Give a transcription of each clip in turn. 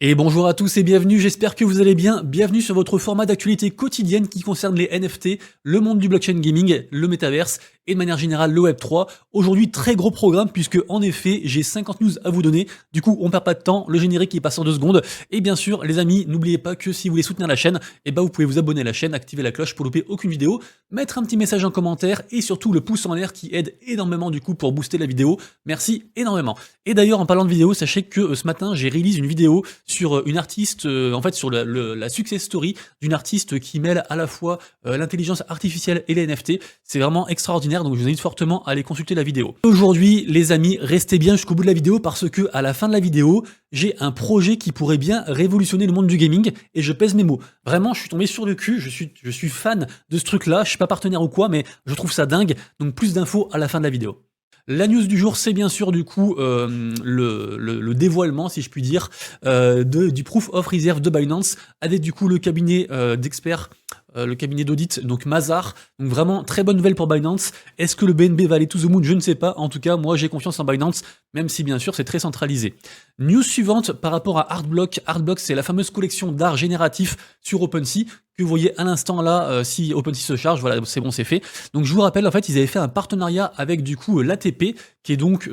Et bonjour à tous et bienvenue, j'espère que vous allez bien. Bienvenue sur votre format d'actualité quotidienne qui concerne les NFT, le monde du blockchain gaming, le métaverse et de manière générale le Web3. Aujourd'hui, très gros programme puisque en effet, j'ai 50 news à vous donner. Du coup, on perd pas de temps, le générique il passe en 2 secondes. Et bien sûr, les amis, n'oubliez pas que si vous voulez soutenir la chaîne, vous pouvez vous abonner à la chaîne, activer la cloche pour louper aucune vidéo, mettre un petit message en commentaire et surtout le pouce en l'air qui aide énormément du coup pour booster la vidéo. Merci énormément. Et d'ailleurs, en parlant de vidéo, sachez que ce matin, j'ai réalisé une vidéo sur une artiste, en fait sur la success story d'une artiste qui mêle à la fois l'intelligence artificielle et les NFT. C'est vraiment extraordinaire, donc je vous invite fortement à aller consulter la vidéo. Aujourd'hui, les amis, restez bien jusqu'au bout de la vidéo parce que à la fin de la vidéo, j'ai un projet qui pourrait bien révolutionner le monde du gaming et je pèse mes mots. Vraiment, je suis tombé sur le cul, je suis fan de ce truc-là, je suis pas partenaire ou quoi, mais je trouve ça dingue. Donc plus d'infos à la fin de la vidéo. La news du jour, c'est bien sûr du coup le dévoilement, si je puis dire, du Proof of Reserve de Binance, avec du coup le cabinet d'experts, le cabinet d'audit, donc Mazars. Donc vraiment, très bonne nouvelle pour Binance. Est-ce que le BNB va aller to the moon? Je ne sais pas. En tout cas, moi j'ai confiance en Binance, même si bien sûr c'est très centralisé. News suivante par rapport à Artblock. Artblock, c'est la fameuse collection d'art génératif sur OpenSea, que vous voyez à l'instant là, si OpenSea se charge, voilà, c'est bon, c'est fait. Donc je vous rappelle, en fait, ils avaient fait un partenariat avec du coup l'ATP, qui est donc,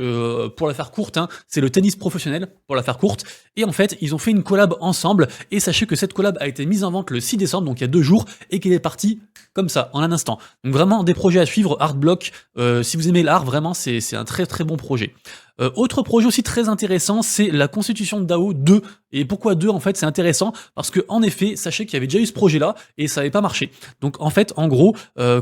pour la faire courte, hein, c'est le tennis professionnel, pour la faire courte. Et en fait, ils ont fait une collab ensemble, et sachez que cette collab a été mise en vente le 6 décembre, donc il y a 2 jours, et qu'elle est partie comme ça, en un instant. Donc vraiment, des projets à suivre, Artblock, si vous aimez l'art, vraiment, c'est un très très bon projet. Autre projet aussi très intéressant, c'est la constitution de DAO 2. Et pourquoi 2 en fait? C'est intéressant parce que en effet, sachez qu'il y avait déjà eu ce projet-là et ça n'avait pas marché. Donc en fait, en gros,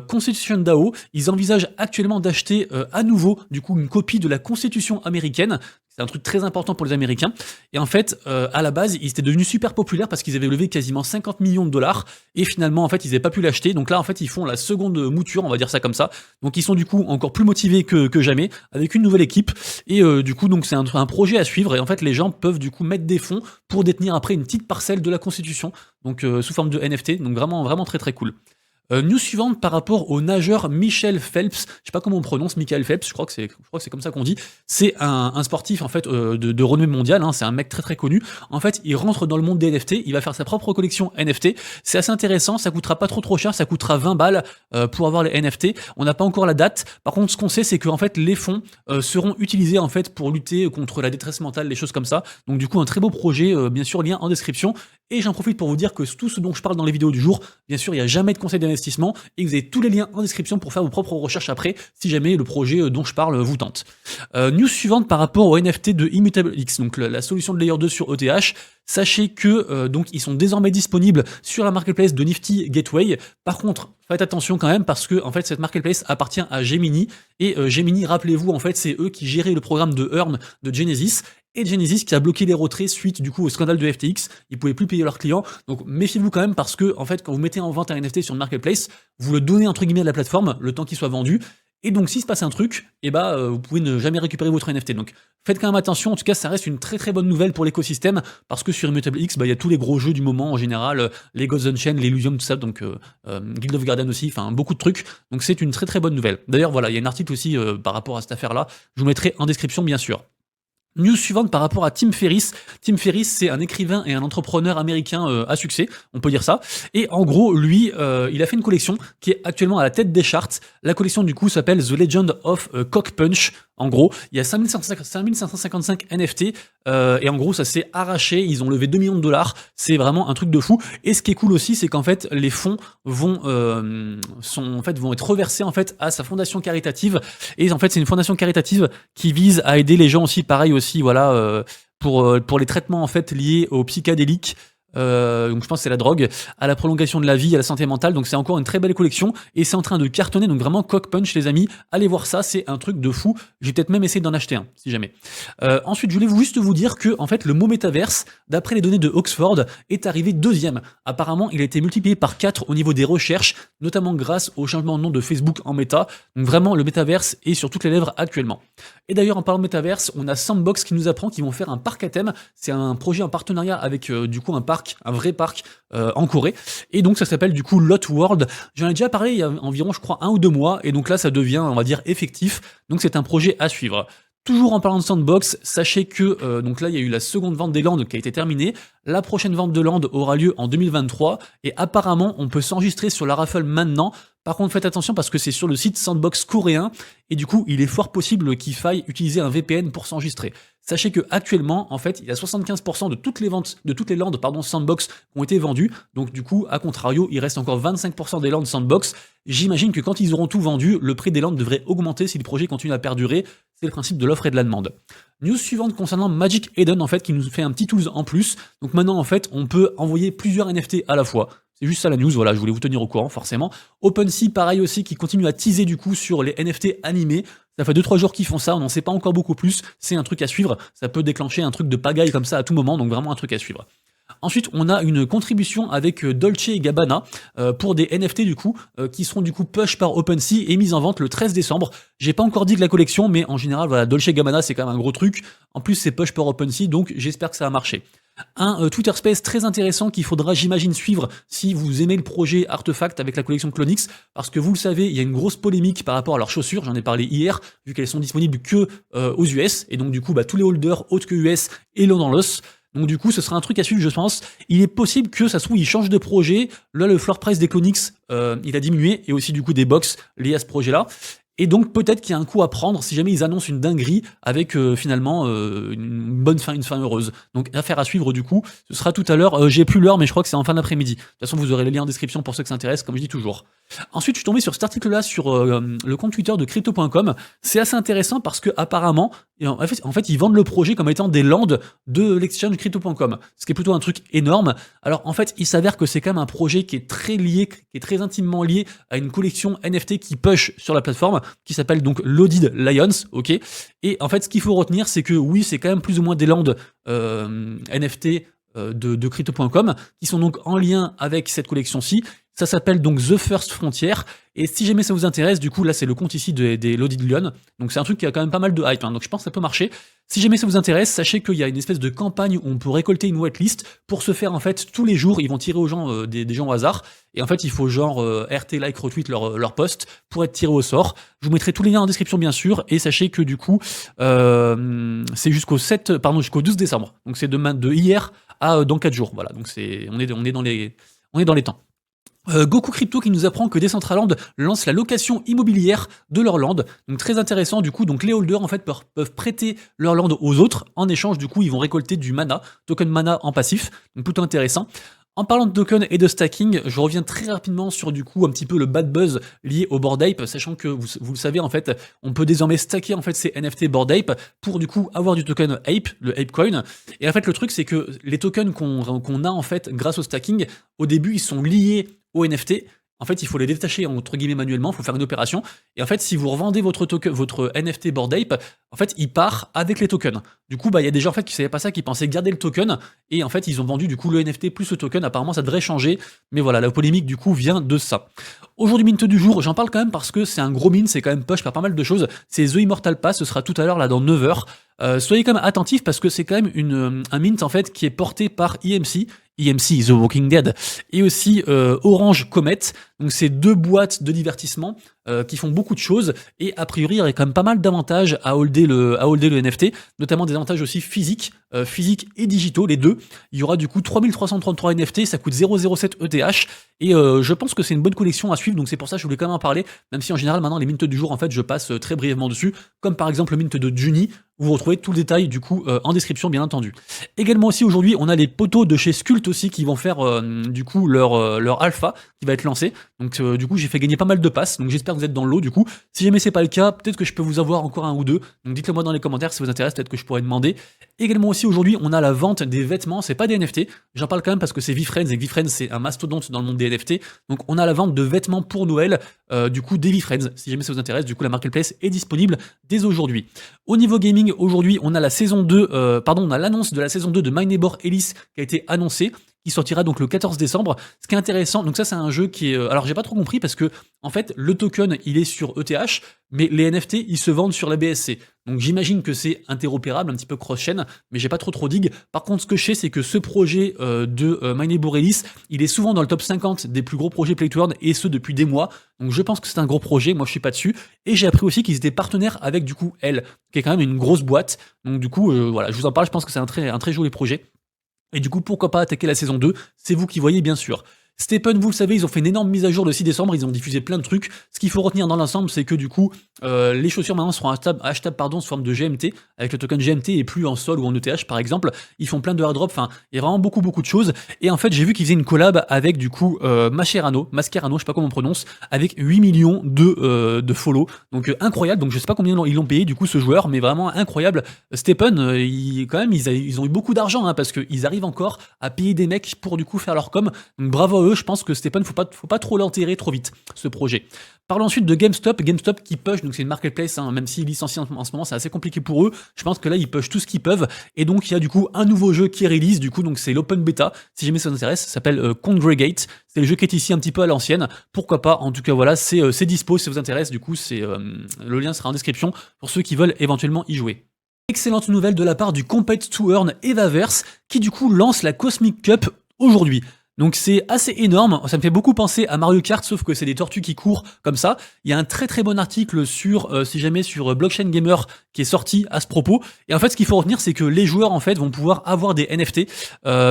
constitution de DAO, ils envisagent actuellement d'acheter à nouveau du coup une copie de la constitution américaine. C'est un truc très important pour les Américains. Et en fait, à la base, ils étaient devenus super populaires parce qu'ils avaient levé quasiment 50 millions de dollars. Et finalement, en fait, ils n'avaient pas pu l'acheter. Donc là, en fait, ils font la seconde mouture, on va dire ça comme ça. Donc ils sont du coup encore plus motivés que jamais, avec une nouvelle équipe. Et du coup, donc c'est un projet à suivre. Et en fait, les gens peuvent du coup mettre des fonds pour détenir après une petite parcelle de la Constitution. Donc sous forme de NFT. Donc vraiment, vraiment très très cool. News suivante par rapport au nageur Michael Phelps, je sais pas comment on prononce Michael Phelps, je crois que c'est comme ça qu'on dit. C'est un sportif en fait de renommée mondiale, hein, c'est un mec très très connu. En fait, il rentre dans le monde des NFT, il va faire sa propre collection NFT. C'est assez intéressant, ça coûtera pas trop cher, ça coûtera 20 balles pour avoir les NFT. On n'a pas encore la date. Par contre, ce qu'on sait, c'est que en fait les fonds seront utilisés en fait pour lutter contre la détresse mentale, les choses comme ça. Donc du coup, un très beau projet, bien sûr, lien en description. Et j'en profite pour vous dire que tout ce dont je parle dans les vidéos du jour, bien sûr, il n'y a jamais de conseil d'investissement et que vous avez tous les liens en description pour faire vos propres recherches après, si jamais le projet dont je parle vous tente. News suivante par rapport au NFT de Immutable X, donc la solution de Layer 2 sur ETH. Sachez que donc ils sont désormais disponibles sur la marketplace de Nifty Gateway. Par contre, faites attention quand même parce que en fait cette marketplace appartient à Gemini et Gemini, rappelez-vous, en fait c'est eux qui géraient le programme de Earn de Genesis. Et Genesis qui a bloqué les retraits suite du coup au scandale de FTX, ils pouvaient plus payer leurs clients. Donc méfiez-vous quand même parce que en fait quand vous mettez en vente un NFT sur une marketplace, vous le donnez entre guillemets à la plateforme le temps qu'il soit vendu. Et donc s'il se passe un truc, vous pouvez ne jamais récupérer votre NFT. Donc faites quand même attention, en tout cas ça reste une très très bonne nouvelle pour l'écosystème, parce que sur Immutable X, il y a tous les gros jeux du moment en général, les Ghost Unchained, les Illusium, tout ça, donc Guild of Guardian aussi, enfin beaucoup de trucs. Donc c'est une très très bonne nouvelle. D'ailleurs voilà, il y a un article aussi par rapport à cette affaire-là, je vous mettrai en description bien sûr. News suivante par rapport à Tim Ferriss. Tim Ferriss, c'est un écrivain et un entrepreneur américain à succès, on peut dire ça. Et en gros, lui, il a fait une collection qui est actuellement à la tête des charts. La collection, du coup, s'appelle The Legend of Cock Punch. En gros, il y a 5555 NFT et en gros, ça s'est arraché. Ils ont levé 2 millions de dollars. C'est vraiment un truc de fou. Et ce qui est cool aussi, c'est qu'en fait, les fonds vont être reversés en fait à sa fondation caritative. Et en fait, c'est une fondation caritative qui vise à aider les gens aussi, pareil aussi, voilà, pour les traitements en fait liés aux psychédéliques. Donc je pense que c'est la drogue, à la prolongation de la vie, à la santé mentale. Donc c'est encore une très belle collection et c'est en train de cartonner. Donc vraiment Cock Punch les amis, allez voir ça, c'est un truc de fou. J'ai peut-être même essayé d'en acheter un si jamais. Ensuite je voulais juste vous dire que en fait le mot métaverse, d'après les données de Oxford, est arrivé 2e. Apparemment il a été multiplié par 4 au niveau des recherches, notamment grâce au changement de nom de Facebook en Meta. Donc vraiment le métaverse est sur toutes les lèvres actuellement. Et d'ailleurs en parlant de métaverse, on a Sandbox qui nous apprend qu'ils vont faire un parc à thème. C'est un projet en partenariat avec du coup un vrai parc en Corée. Et donc ça s'appelle du coup Lot World. J'en ai déjà parlé il y a environ je crois 1 ou 2 mois et donc là ça devient on va dire effectif. Donc c'est un projet à suivre. Toujours en parlant de sandbox, sachez que donc là il y a eu la seconde vente des landes qui a été terminée. La prochaine vente de landes aura lieu en 2023 et apparemment on peut s'enregistrer sur la raffle maintenant. Par contre faites attention parce que c'est sur le site sandbox coréen et du coup il est fort possible qu'il faille utiliser un VPN pour s'enregistrer. Sachez que actuellement, en fait, il y a 75% de toutes les ventes, de toutes les landes, sandbox qui ont été vendues. Donc du coup, à contrario, il reste encore 25% des landes sandbox. J'imagine que quand ils auront tout vendu, le prix des landes devrait augmenter si le projet continue à perdurer. C'est le principe de l'offre et de la demande. News suivante concernant Magic Eden, en fait, qui nous fait un petit tools en plus. Donc maintenant, en fait, on peut envoyer plusieurs NFT à la fois. C'est juste ça la news, voilà, je voulais vous tenir au courant, forcément. OpenSea, pareil aussi, qui continue à teaser du coup sur les NFT animés. Ça fait 2-3 jours qu'ils font ça, on n'en sait pas encore beaucoup plus. C'est un truc à suivre, ça peut déclencher un truc de pagaille comme ça à tout moment, donc vraiment un truc à suivre. Ensuite, on a une contribution avec Dolce & Gabbana pour des NFT du coup, qui seront du coup push par OpenSea et mis en vente le 13 décembre. J'ai pas encore dit que la collection, mais en général, voilà, Dolce & Gabbana c'est quand même un gros truc. En plus, c'est push par OpenSea, donc j'espère que ça va marcher. Un Twitter Space très intéressant qu'il faudra, j'imagine, suivre si vous aimez le projet Artefact avec la collection Clonix, parce que vous le savez, il y a une grosse polémique par rapport à leurs chaussures, j'en ai parlé hier, vu qu'elles sont disponibles que aux US, et donc du coup, tous les holders autres que US et l'ont dans l'os. Donc du coup, ce sera un truc à suivre, je pense. Il est possible que ça se trouve, ils changent de projet. Là, le floor price des Clonix, il a diminué, et aussi du coup des box liés à ce projet-là. Et donc peut-être qu'il y a un coup à prendre si jamais ils annoncent une dinguerie avec finalement une bonne fin, une fin heureuse. Donc affaire à suivre du coup. Ce sera tout à l'heure. J'ai plus l'heure, mais je crois que c'est en fin d'après-midi. De toute façon, vous aurez les liens en description pour ceux que ça intéresse, comme je dis toujours. Ensuite, je suis tombé sur cet article-là sur le compte Twitter de crypto.com. C'est assez intéressant parce que apparemment, en fait, ils vendent le projet comme étant des landes de l'exchange crypto.com, ce qui est plutôt un truc énorme. Alors en fait, il s'avère que c'est quand même un projet qui est très lié, qui est très intimement lié à une collection NFT qui push sur la plateforme, qui s'appelle donc Loaded Lions, ok. Et en fait, ce qu'il faut retenir, c'est que oui, c'est quand même plus ou moins des landes NFT de crypto.com qui sont donc en lien avec cette collection-ci. Ça s'appelle donc The First Frontier. Et si jamais ça vous intéresse, du coup, là, c'est le compte ici des Loaded Lions. Donc, c'est un truc qui a quand même pas mal de hype. Hein, donc, je pense que ça peut marcher. Si jamais ça vous intéresse, sachez qu'il y a une espèce de campagne où on peut récolter une whitelist. Pour se faire, en fait, tous les jours, ils vont tirer aux gens, des gens au hasard. Et en fait, il faut genre RT, like, retweet leur post pour être tiré au sort. Je vous mettrai tous les liens en description, bien sûr. Et sachez que, du coup, c'est jusqu'au 12 décembre. Donc, c'est de hier à dans 4 jours. Voilà. Donc, on est dans les temps. Goku Crypto qui nous apprend que Decentraland lance la location immobilière de leur land. Donc très intéressant du coup. Donc les holders en fait peuvent prêter leur land aux autres. En échange du coup ils vont récolter du mana, token mana en passif. Donc plutôt intéressant. En parlant de token et de stacking, je reviens très rapidement sur du coup un petit peu le bad buzz lié au Bored Ape, sachant que vous le savez en fait, on peut désormais stacker en fait ces NFT Bored Ape pour du coup avoir du token Ape, le Ape Coin. Et en fait le truc c'est que les tokens qu'on a en fait grâce au stacking, au début ils sont liés au NFT. En fait, il faut les détacher entre guillemets manuellement, il faut faire une opération. Et en fait, si vous revendez votre NFT Bored Ape, en fait, il part avec les tokens. Du coup, il y a des gens en fait qui savaient pas ça, qui pensaient garder le token, et en fait, ils ont vendu du coup le NFT plus le token. Apparemment, ça devrait changer, mais voilà, la polémique du coup vient de ça. Aujourd'hui, mint du jour, j'en parle quand même parce que c'est un gros mint, c'est quand même push par pas mal de choses. C'est The Immortal Pass, ce sera tout à l'heure là dans 9h. Soyez quand même attentifs parce que c'est quand même un mint en fait qui est porté par EMC. EMC, The Walking Dead, et aussi Orange Comet. Donc c'est deux boîtes de divertissement qui font beaucoup de choses, et a priori il y aurait quand même pas mal d'avantages à holder le NFT, notamment des avantages aussi physiques et digitaux, les deux. Il y aura du coup 3333 NFT, ça coûte 0,07 ETH, et je pense que c'est une bonne collection à suivre, donc c'est pour ça que je voulais quand même en parler, même si en général maintenant les mints du jour en fait je passe très brièvement dessus, comme par exemple le mint de Juni, où vous retrouvez tout le détail du coup en description bien entendu. Également aussi aujourd'hui on a les poteaux de chez Skult aussi qui vont faire du coup leur alpha qui va être lancé, donc du coup j'ai fait gagner pas mal de passes, donc j'espère que vous êtes dans l'eau du coup. Si jamais c'est pas le cas, peut-être que je peux vous avoir encore un ou deux, donc dites-le moi dans les commentaires si ça vous intéresse, peut-être que je pourrais demander. Également aussi aujourd'hui on a la vente des vêtements, c'est pas des NFT, j'en parle quand même parce que c'est VeeFriends, et VeeFriends c'est un mastodonte dans le monde des NFT, donc on a la vente de vêtements pour Noël, du coup des VeeFriends, si jamais ça vous intéresse, du coup la marketplace est disponible dès aujourd'hui. Au niveau gaming, aujourd'hui on a la saison 2, on a l'annonce de la saison 2 de My Neighbor Ellis qui a été annoncée, qui sortira donc le 14 décembre. Ce qui est intéressant, donc ça c'est un jeu qui est... alors j'ai pas trop compris parce que en fait le token il est sur ETH, mais les NFT ils se vendent sur la BSC. Donc j'imagine que c'est interopérable, un petit peu cross-chain, mais j'ai pas trop dig. Par contre ce que je sais c'est que ce projet de My Neighbor Ellis, il est souvent dans le top 50 des plus gros projets Play to Earn et ce depuis des mois. Donc je pense que c'est un gros projet, moi je suis pas dessus. Et j'ai appris aussi qu'ils étaient partenaires avec du coup Elle, qui est quand même une grosse boîte. Donc du coup voilà, je vous en parle, je pense que c'est un très joli projet. Et du coup, pourquoi pas attaquer la saison 2? C'est vous qui voyez, bien sûr. Stephen, vous le savez, ils ont fait une énorme mise à jour le 6 décembre, ils ont diffusé plein de trucs. Ce qu'il faut retenir dans l'ensemble, c'est que du coup, les chaussures maintenant seront achetables sous forme de GMT, avec le token GMT et plus en sol ou en ETH par exemple. Ils font plein de airdrops, enfin, il y a vraiment beaucoup de choses. Et en fait, j'ai vu qu'ils faisaient une collab avec du coup Mascherano, je sais pas comment on prononce, avec 8 millions de follow. Donc incroyable, donc je sais pas combien ils l'ont payé du coup ce joueur, mais vraiment incroyable. Stephen, ils ont eu beaucoup d'argent, hein, parce qu'ils arrivent encore à payer des mecs pour du coup faire leur com. Donc bravo à eux, je pense que Stephen, faut pas trop l'enterrer trop vite, ce projet. Parlons ensuite de GameStop qui push, donc c'est une marketplace, hein, même s'ils licencient en ce moment, c'est assez compliqué pour eux. Je pense que là, ils push tout ce qu'ils peuvent. Et donc, il y a du coup un nouveau jeu qui est release, du coup, donc c'est l'open beta. Si jamais ça vous intéresse, ça s'appelle Congregate. C'est le jeu qui est ici un petit peu à l'ancienne. Pourquoi pas? En tout cas, voilà, c'est dispo si ça vous intéresse. Du coup, le lien sera en description pour ceux qui veulent éventuellement y jouer. Excellente nouvelle de la part du Compete to Earn Evaverse, qui du coup lance la Cosmic Cup aujourd'hui. Donc c'est assez énorme, ça me fait beaucoup penser à Mario Kart, sauf que c'est des tortues qui courent comme ça. Il y a un très bon article sur, si jamais, sur Blockchain Gamer qui est sorti à ce propos. Et en fait, ce qu'il faut retenir, c'est que les joueurs en fait vont pouvoir avoir des NFT.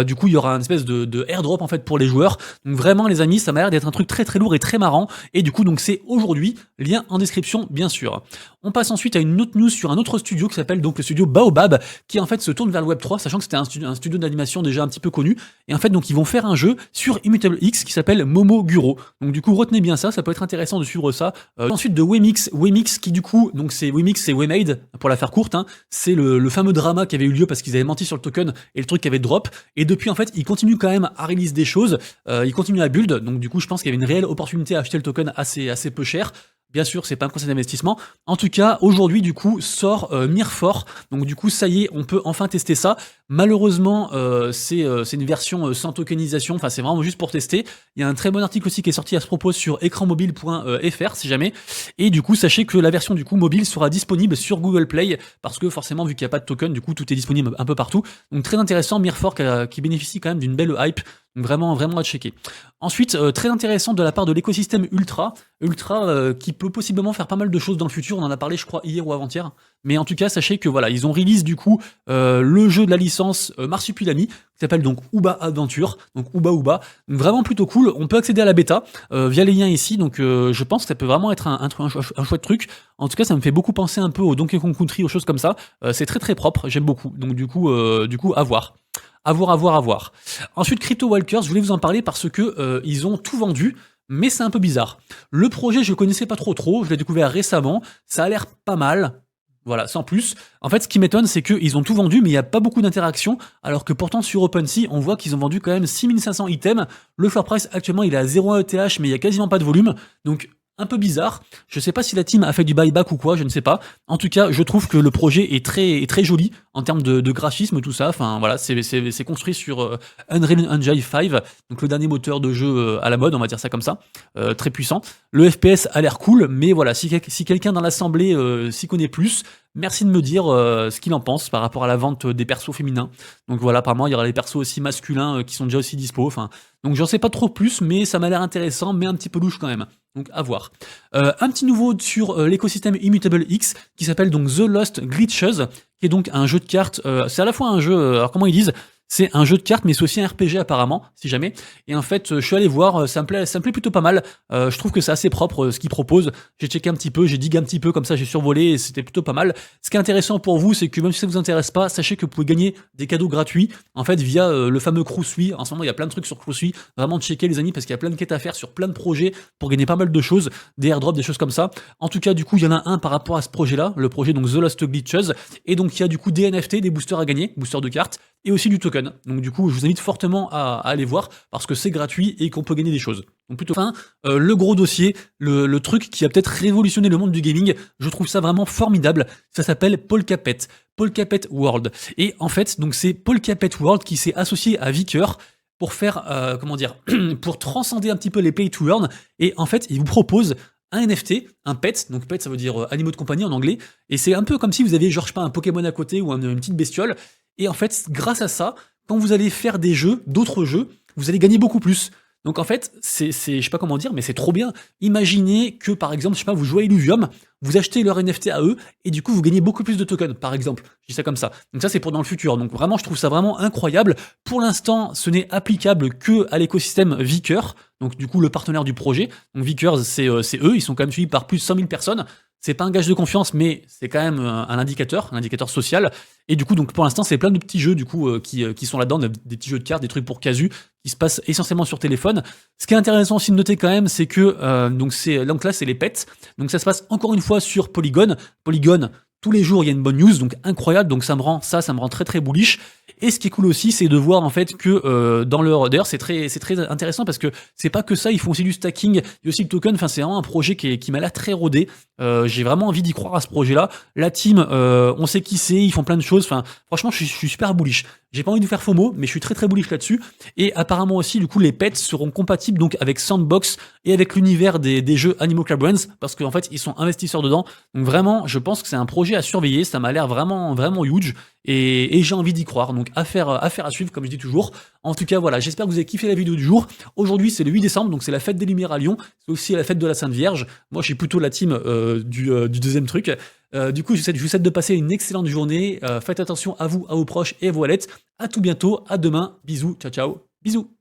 Du coup, il y aura une espèce de airdrop en fait pour les joueurs. Donc vraiment, les amis, ça m'a l'air d'être un truc très lourd et très marrant. Et du coup, donc c'est aujourd'hui, lien en description, bien sûr. On passe ensuite à une autre news sur un autre studio qui s'appelle donc le studio Baobab, qui en fait se tourne vers le Web 3, sachant que c'était un studio d'animation déjà un petit peu connu. Et en fait, donc ils vont faire un jeu sur Immutable X qui s'appelle Momoguro. Donc du coup, retenez bien ça peut être intéressant de suivre ça. Ensuite de Wemix qui du coup, donc c'est Wemix, c'est Wemade pour la faire courte, hein. C'est le fameux drama qui avait eu lieu parce qu'ils avaient menti sur le token et le truc avait drop. Et depuis en fait, ils continuent quand même à release des choses, ils continuent à build. Donc du coup, je pense qu'il y avait une réelle opportunité à acheter le token assez peu cher. Bien sûr, c'est pas un conseil d'investissement. En tout cas, aujourd'hui, du coup, sort Mirfor. Donc, du coup, ça y est, on peut enfin tester ça. Malheureusement, c'est une version sans tokenisation. Enfin, c'est vraiment juste pour tester. Il y a un très bon article aussi qui est sorti à ce propos sur écranmobile.fr, si jamais. Et du coup, sachez que la version du coup mobile sera disponible sur Google Play parce que forcément, vu qu'il n'y a pas de token, du coup, tout est disponible un peu partout. Donc, très intéressant. Mirfor qui bénéficie quand même d'une belle hype. Donc vraiment à checker. Ensuite, très intéressant de la part de l'écosystème Ultra qui peut possiblement faire pas mal de choses dans le futur. On en a parlé, je crois, hier ou avant-hier. Mais en tout cas, sachez que voilà, ils ont release du coup le jeu de la licence Marsupilami, qui s'appelle donc Uba Adventure, donc Uba. Donc, vraiment plutôt cool. On peut accéder à la bêta via les liens ici. Donc je pense que ça peut vraiment être un chouette truc. En tout cas, ça me fait beaucoup penser un peu au Donkey Kong Country, aux choses comme ça. C'est très propre, j'aime beaucoup. Donc du coup, à voir. À voir. Ensuite, Crypto Walkers, je voulais vous en parler parce que ils ont tout vendu, mais c'est un peu bizarre. Le projet, je connaissais pas trop, je l'ai découvert récemment, ça a l'air pas mal. Voilà, sans plus. En fait, ce qui m'étonne, c'est qu'ils ont tout vendu, mais il n'y a pas beaucoup d'interactions, alors que pourtant, sur OpenSea, on voit qu'ils ont vendu quand même 6500 items. Le floor price, actuellement, il est à 0 ETH, mais il n'y a quasiment pas de volume. Donc, un peu bizarre. Je sais pas si la team a fait du buyback ou quoi, je ne sais pas. En tout cas, je trouve que le projet est très joli en termes de graphisme, tout ça. Enfin voilà, c'est construit sur Unreal Engine 5, donc le dernier moteur de jeu à la mode, on va dire ça comme ça, très puissant. Le FPS a l'air cool, mais voilà, si quelqu'un dans l'assemblée s'y connaît plus, merci de me dire ce qu'il en pense par rapport à la vente des persos féminins. Donc voilà, apparemment il y aura les persos aussi masculins qui sont déjà aussi dispo. Enfin, donc j'en sais pas trop plus, mais ça m'a l'air intéressant, mais un petit peu louche quand même. Donc à voir. Un petit nouveau sur l'écosystème Immutable X qui s'appelle donc The Lost Glitches, qui est donc un jeu de cartes. C'est à la fois un jeu, alors comment ils disent? C'est un jeu de cartes, mais c'est aussi un RPG apparemment, si jamais. Et en fait, je suis allé voir, ça me plaît plutôt pas mal. Je trouve que c'est assez propre ce qu'ils proposent. J'ai checké un petit peu, j'ai digué un petit peu, comme ça j'ai survolé et c'était plutôt pas mal. Ce qui est intéressant pour vous, c'est que même si ça vous intéresse pas, sachez que vous pouvez gagner des cadeaux gratuits, en fait, via le fameux Crusoe. En ce moment, il y a plein de trucs sur Crusoe. Vraiment checker les amis, parce qu'il y a plein de quêtes à faire sur plein de projets pour gagner pas mal de choses, des airdrops, des choses comme ça. En tout cas, du coup, il y en a un par rapport à ce projet-là, le projet donc The Lost Glitches. Et donc, il y a du coup des NFT, des boosters à gagner, boosters de cartes, et aussi du token. Donc du coup, je vous invite fortement à aller voir parce que c'est gratuit et qu'on peut gagner des choses. Donc plutôt fin, le gros dossier, le truc qui a peut-être révolutionné le monde du gaming, je trouve ça vraiment formidable. Ça s'appelle Polkapet World. Et en fait, donc c'est Polkapet World qui s'est associé à Vicker. pour faire, comment dire? Pour transcender un petit peu les pay to earn et en fait, ils vous proposent un NFT, un pet, donc pet ça veut dire, animaux de compagnie en anglais et c'est un peu comme si vous aviez genre, je sais pas, un Pokémon à côté ou une petite bestiole et en fait, grâce à ça, quand vous allez faire des jeux, d'autres jeux, vous allez gagner beaucoup plus. Donc en fait, je sais pas comment dire, mais c'est trop bien. Imaginez que par exemple, je sais pas, vous jouez à Illuvium, vous achetez leur NFT à eux, et du coup vous gagnez beaucoup plus de tokens, par exemple. Je dis ça comme ça. Donc ça c'est pour dans le futur. Donc vraiment, je trouve ça vraiment incroyable. Pour l'instant, ce n'est applicable que à l'écosystème Vicker, donc du coup le partenaire du projet. Donc Vickers, c'est eux, ils sont quand même suivis par plus de 100 000 personnes. C'est pas un gage de confiance, mais c'est quand même un indicateur social. Et du coup, donc pour l'instant, c'est plein de petits jeux du coup qui sont là-dedans, des petits jeux de cartes, des trucs pour casu, qui se passent essentiellement sur téléphone. Ce qui est intéressant aussi de noter quand même, c'est que donc là, c'est les pets. Donc ça se passe encore une fois sur Polygon. Polygon, tous les jours, il y a une bonne news, donc incroyable. Donc ça me rend très très bullish. Et ce qui est cool aussi, c'est de voir en fait que dans leur d'ailleurs c'est très intéressant parce que c'est pas que ça, ils font aussi du stacking, il y a aussi le token. Enfin, c'est vraiment un projet qui m'a l'air très rodé. J'ai vraiment envie d'y croire à ce projet-là. La team, on sait qui c'est, ils font plein de choses. Enfin, franchement, je suis super bullish. J'ai pas envie de vous faire FOMO, mais je suis très très bullish là-dessus. Et apparemment aussi, du coup, les pets seront compatibles donc avec Sandbox et avec l'univers des jeux Animal Brands parce qu'en fait, ils sont investisseurs dedans. Donc vraiment, je pense que c'est un projet à surveiller. Ça m'a l'air vraiment vraiment huge. Et j'ai envie d'y croire, donc affaire à suivre comme je dis toujours. En tout cas voilà, j'espère que vous avez kiffé la vidéo du jour. Aujourd'hui c'est le 8 décembre, donc c'est la fête des Lumières à Lyon, c'est aussi la fête de la Sainte Vierge. Moi je suis plutôt la team du deuxième truc. Du coup je vous souhaite de passer une excellente journée, faites attention à vous, à vos proches et à vos wallets. À tout bientôt, à demain, bisous, ciao ciao, bisous.